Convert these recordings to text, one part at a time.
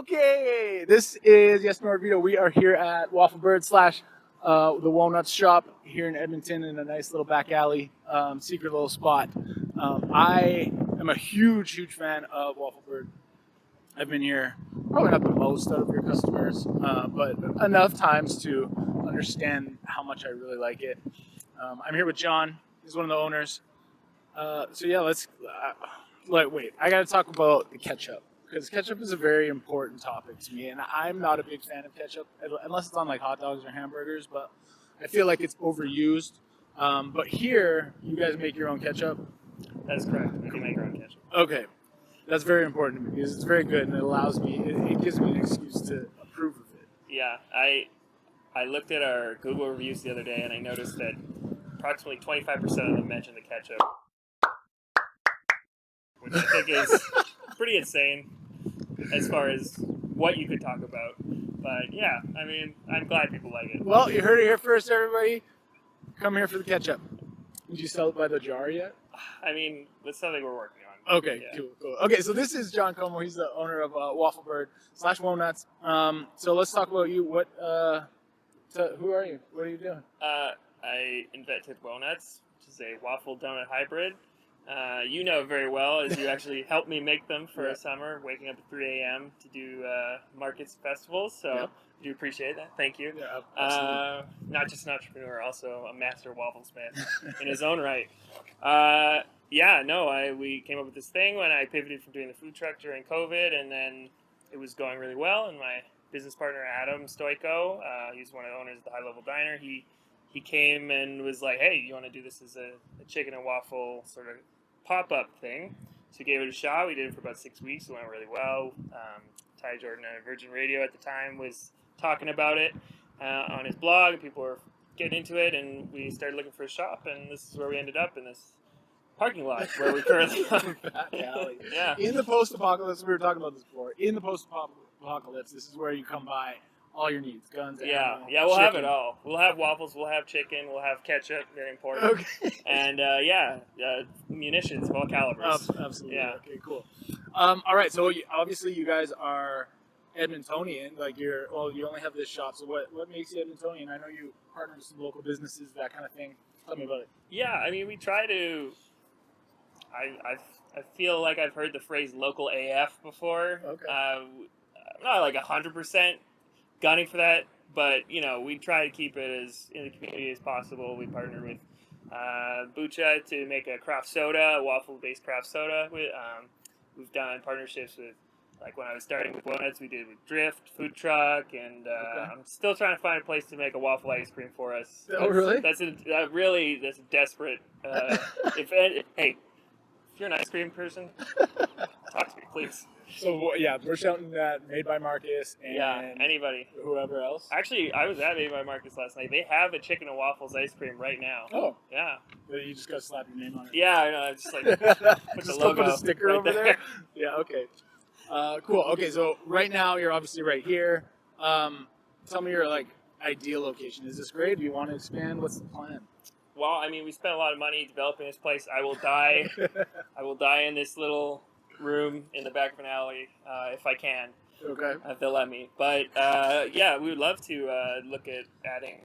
Okay, this is Veto. We are here at Waffle Bird slash the Walnuts shop here in Edmonton in a nice little back alley, secret little spot. I am a huge fan of Waffle Bird. I've been here probably not the most out of your customers, but enough times to understand how much I really like it. I'm here with John. He's one of the owners. So yeah, let's wait. I got to talk about the ketchup, because ketchup is a very important topic to me, and I'm not a big fan of ketchup unless it's on like hot dogs or hamburgers. But I feel like it's overused. But here, you guys make your own ketchup. That is correct. We do make our own ketchup. Okay, that's very important to me because it's very good and it allows me. It gives me an excuse to approve of it. Yeah, I looked at our Google reviews the other day and I noticed that approximately 25% of them mention the ketchup, which I think is pretty insane as far as what you could talk about. But yeah, I mean, I'm glad people like it. Well, you heard it here first, everybody. Come here for the ketchup. Did you sell it by the jar yet? I mean, that's something we're working on. Okay, yeah. Cool. Okay, so this is John Como. He's the owner of Waffle Bird / Walnuts. So let's talk about you. Who are you? What are you doing? I invented Walnuts, which is a waffle donut hybrid. You know very well, as you actually helped me make them for a summer, waking up at 3 a.m. to do markets and festivals. So I do appreciate that. Thank you. Yeah, absolutely. Not just an entrepreneur, also a master wafflesmith in his own right. We came up with this thing when I pivoted from doing the food truck during COVID, and then it was going really well. And my business partner, Adam Stoico, he's one of the owners of the High Level Diner. He came and was like, hey, you want to do this as a chicken and waffle sort of pop-up thing? So we gave it a shot. We did it for about 6 weeks. It went really well. Ty Jordan on Virgin Radio at the time was talking about it on his blog. People were getting into it, and we started looking for a shop, and this is where we ended up, in this parking lot where we currently are. Back alley. Yeah. In the post-apocalypse, we were talking about this before. In the post-apocalypse, this is where you come by all your needs, guns, ammo, we'll chicken. have it all. We'll have waffles, we'll have chicken, we'll have ketchup, very important. Okay. And munitions of all calibers. Absolutely. Yeah. Okay, cool. All right, so obviously you guys are Edmontonian. You only have this shop. So what makes you Edmontonian? I know you partner with some local businesses, that kind of thing. Tell me about it. Yeah, I mean, we try to. I feel like I've heard the phrase "local AF" before. Okay. I'm not like 100% gunning for that, but we try to keep it as in the community as possible. We partner with Bucha to make a craft soda, a waffle-based craft soda. We've done partnerships with, like when I was starting with Walnuts, we did with Drift Food Truck, and I'm still trying to find a place to make a waffle ice cream for us. Really? That's a desperate. Hey, if you're an ice cream person, talk to me, please. So we're shouting that Made by Marcus and anybody, whoever else. Actually, I was at Made by Marcus last night. They have a chicken and waffles ice cream right now. Oh, yeah. You just gotta slap your name on it. Yeah, I know. It's just like put the logo put a sticker right over there. Yeah. Okay. Cool. Okay. So right now you're obviously right here. Tell me your ideal location. Is this great? Do you want to expand? What's the plan? Well, I mean, we spent a lot of money developing this place. I will die. I will die in this little room in the back of an alley if I can. Okay. If they'll let me. But we would love to look at adding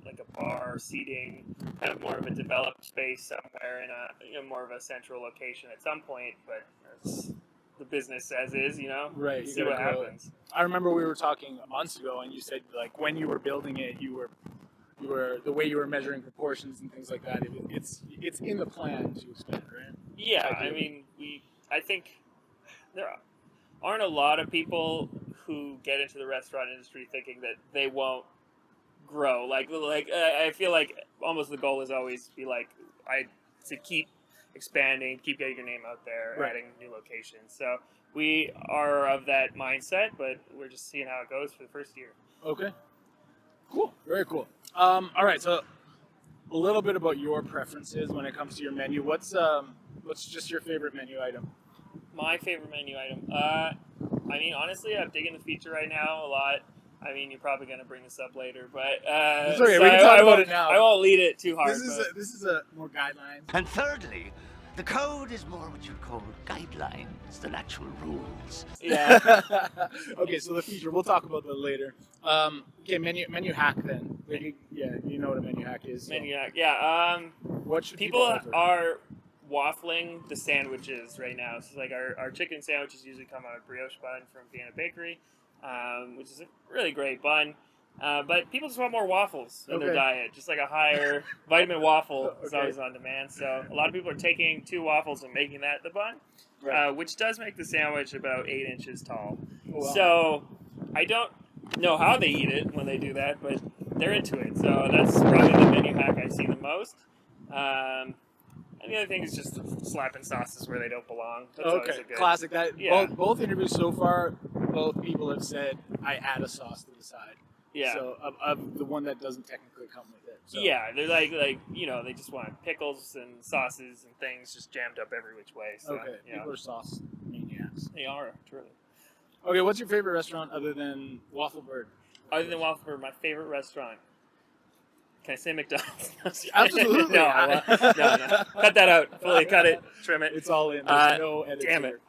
like a bar, seating, kind of more of a developed space somewhere in a more of a central location at some point. But that's the business as is, Right. See what happens. I remember we were talking months ago, and you said when you were building it, you were the way you were measuring proportions and things like that. It's in the plan to expand, right? Yeah, I mean, I think there aren't a lot of people who get into the restaurant industry thinking that they won't grow. I feel like almost the goal is always to keep expanding, keep getting your name out there, right. Adding new locations. So we are of that mindset, but we're just seeing how it goes for the first year. Okay. Cool. Very cool. All right. So a little bit about your preferences when it comes to your menu. What's just your favorite menu item? My favorite menu item. I mean, honestly, I'm digging the feature right now a lot. I mean, you're probably going to bring this up later, but it's okay. We can talk about it now. I won't lead it too hard. This is a more guidelines. And thirdly, The code is more what you'd call guidelines than actual rules. Yeah. Okay, so the feature, we'll talk about that later. Okay, menu hack then. Yeah, you know what a menu hack is. So. Menu hack. Yeah. What should People alter? are waffling the sandwiches right now. So like our chicken sandwiches usually come on a brioche bun from Vienna Bakery, which is a really great bun. But people just want more waffles in their diet. Just like a higher vitamin waffle is always on demand. So a lot of people are taking 2 waffles and making that the bun, which does make the sandwich about 8 inches tall. Oh, wow. So I don't know how they eat it when they do that, but they're into it. So that's probably the menu hack I see the most. And the other thing is just slapping sauces where they don't belong. That's always a good, classic. That both interviews so far, both people have said I add a sauce to the side. Yeah. So of the one that doesn't technically come with it. So. Yeah, they're like they just want pickles and sauces and things just jammed up every which way. So, people are sauce maniacs. They are, truly. Okay, what's your favorite restaurant other than Waffle Bird? Other than Waffle Bird, my favorite restaurant. Can I say McDonald's? Absolutely. No. Cut that out. Fully cut it. Trim it. It's all in. There's no edits. Damn it.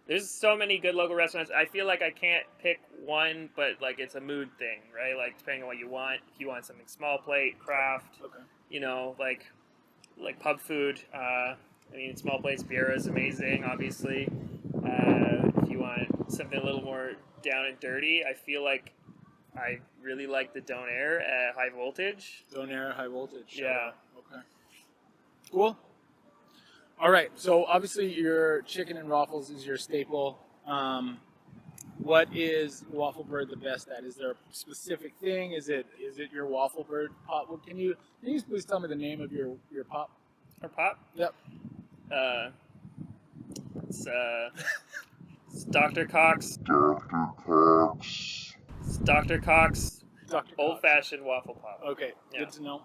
There's so many good local restaurants. I feel like I can't pick one, but like it's a mood thing, right? Like depending on what you want. If you want something small plate, craft, like pub food. Small plates, Biera is amazing, obviously. If you want something a little more down and dirty, I feel like I really like the Donair at High Voltage. Donair High Voltage. Yeah. Okay. Cool. All right. So obviously your chicken and waffles is your staple. What is Waffle Bird the best at? Is there a specific thing? Is it your Waffle Bird pop? Well, can you please tell me the name of your pop? Our pop? Yep. It's Dr. Cox. It's Dr. Cox. Old-fashioned waffle pop. Okay, good to know.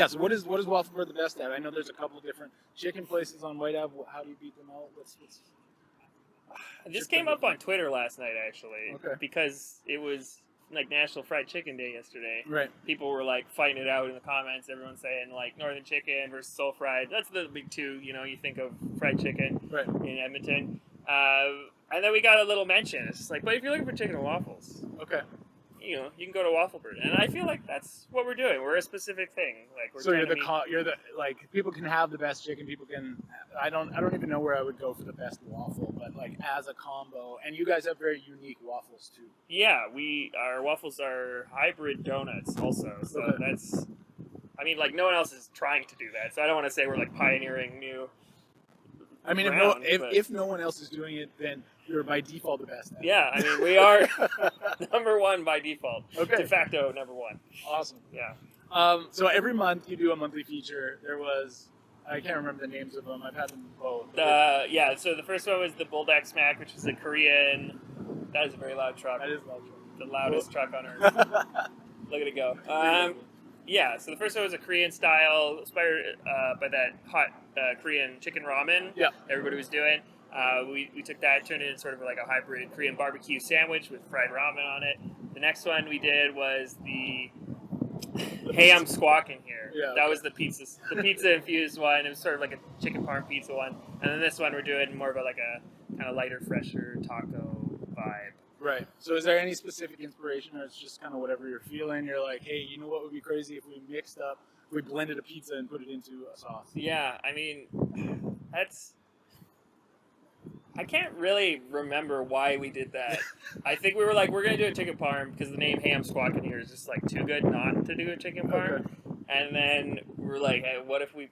So what is Waffle Bird the best at? I know there's a couple of different chicken places on White Ave. How do you beat them out? This came up on Twitter last night, actually, because it was like National Fried Chicken Day yesterday. Right. People were like fighting it out in the comments. Everyone saying like Northern Chicken versus Soul Fried. That's the big two. You think of fried chicken in Edmonton. And then we got a little mention. It's just like, but if you're looking for chicken and waffles, you can go to Waffle Bird. And I feel like that's what we're doing. We're a specific thing. Like we're people can have the best chicken. People can. I don't even know where I would go for the best waffle, but like as a combo. And you guys have very unique waffles too. Yeah, our waffles are hybrid donuts also. So that's. No one else is trying to do that. So I don't want to say we're like pioneering new. If no one else is doing it, then you're by default the best. Yeah, we are number one by default. Okay. De facto number one. Awesome. Yeah. So every month you do a monthly feature. There was, I can't remember the names of them. I've had them both. So the first one was the Bulldog Smack, which is a Korean. That is a very loud truck. That is a loud truck. The loudest truck on earth. Look at it go. So the first one was a Korean style, inspired by that hot Korean chicken ramen everybody was doing. We took that, turned it into sort of like a hybrid Korean barbecue sandwich with fried ramen on it. The next one we did was the Hey I'm Squawking Here. That was the pizza infused one. It was sort of like a chicken parm pizza one. And then this one we're doing more of a kind of lighter, fresher taco vibe. Right. So is there any specific inspiration, or it's just kind of whatever you're feeling? You're like, hey, you know what would be crazy if we blended a pizza and put it into a sauce? Yeah, I can't really remember why we did that. I think we were like, we're going to do a chicken parm because the name Ham Squawking Here is just like too good not to do a chicken parm. Okay. And then we're like, hey, what if we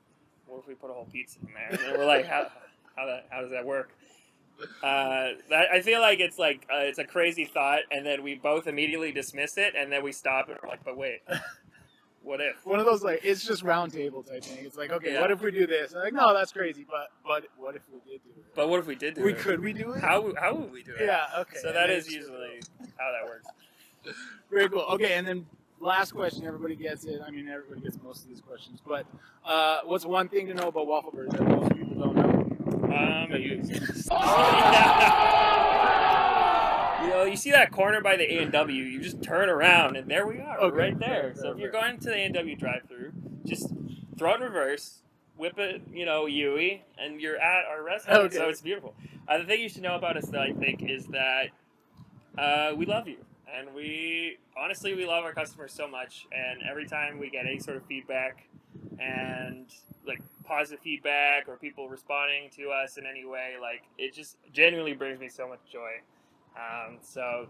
put a whole pizza in there? And then we're like, how does that work? I feel like it's a crazy thought, and then we both immediately dismiss it, and then we stop and we're like, but wait, what if? One of those it's just round table type thing. It's like, okay, what if we do this? And like, no, that's crazy, but what if we did do it? But what if we did do it? Could we do it? How would we do it? Yeah, okay. So that is usually how that works. Very cool. Okay, and then last question. Everybody gets it. Everybody gets most of these questions. But what's one thing to know about Waffle Bird that most people don't know? You see that corner by the A&W, you just turn around and there we are, okay, right there. So if you're going to the A&W drive-thru, just throw it in reverse, whip it, Yui, and you're at our restaurant. Okay. So it's beautiful. The thing you should know about us, though, I think, is that we love you. And we love our customers so much. And every time we get any sort of feedback and like positive feedback or people responding to us in any way, like it just genuinely brings me so much joy. So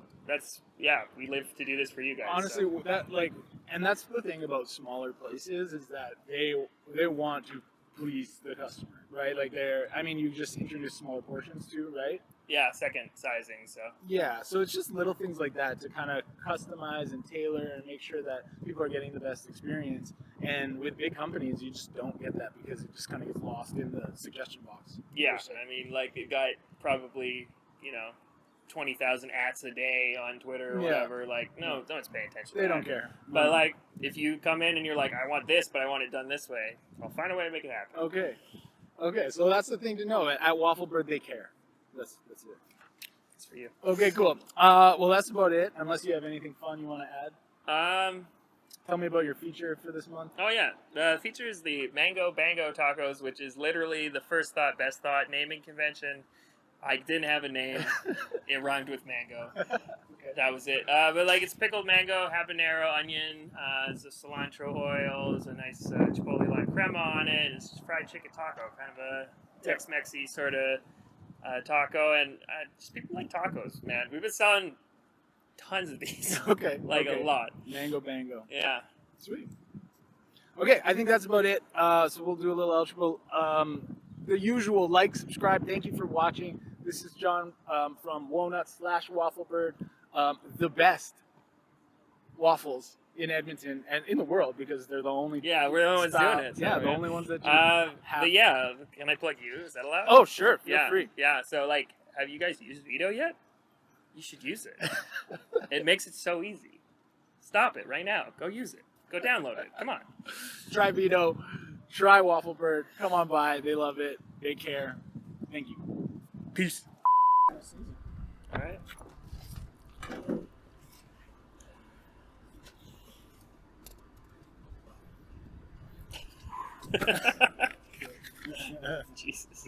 we live to do this for you guys. Honestly, so. and that's the thing about smaller places is that they want to please the customer, right? Like you just introduce smaller portions too, right? Yeah, second sizing. So yeah, so it's just little things like that to kind of customize and tailor and make sure that people are getting the best experience. And with big companies, you just don't get that because it just kind of gets lost in the suggestion box. Yeah, like it got probably 20,000 ats a day on Twitter or whatever. Like, no one's paying attention. They don't care. But like, if you come in and you're like, I want this, but I want it done this way, I'll find a way to make it happen. Okay. So that's the thing to know. At Waffle Bird, they care. That's it. It's for you. Okay, cool. Well, that's about it. Unless you have anything fun you want to add. Tell me about your feature for this month. Oh yeah, the feature is the Mango Bango Tacos, which is literally the first thought, best thought naming convention. I didn't have a name. It rhymed with mango. Okay. That was it. But like, it's pickled mango, habanero, onion, there's a cilantro oil, there's a nice chipotle lime crema on it. It's fried chicken taco, kind of a Tex-Mexy sort of taco, and just people like tacos, man. We've been selling tons of these. Okay. A lot. Mango Bango. Yeah. Sweet. Okay, I think that's about it. So we'll do a little outro. The usual, like, subscribe. Thank you for watching. This is John from Waffle Bird, the best waffles in Edmonton and in the world because they're the only. Yeah, we're the only ones doing it. So, the only ones that do. But yeah, can I plug you? Is that allowed? Oh, sure. Feel free. Yeah. So like, have you guys used Veto yet? You should use it. It makes it so easy. Stop it right now. Go use it. Go download it. Come on. Try Veto. Try Waffle Bird. Come on by. They love it. They care. Thank you. Peace. All right. Jesus.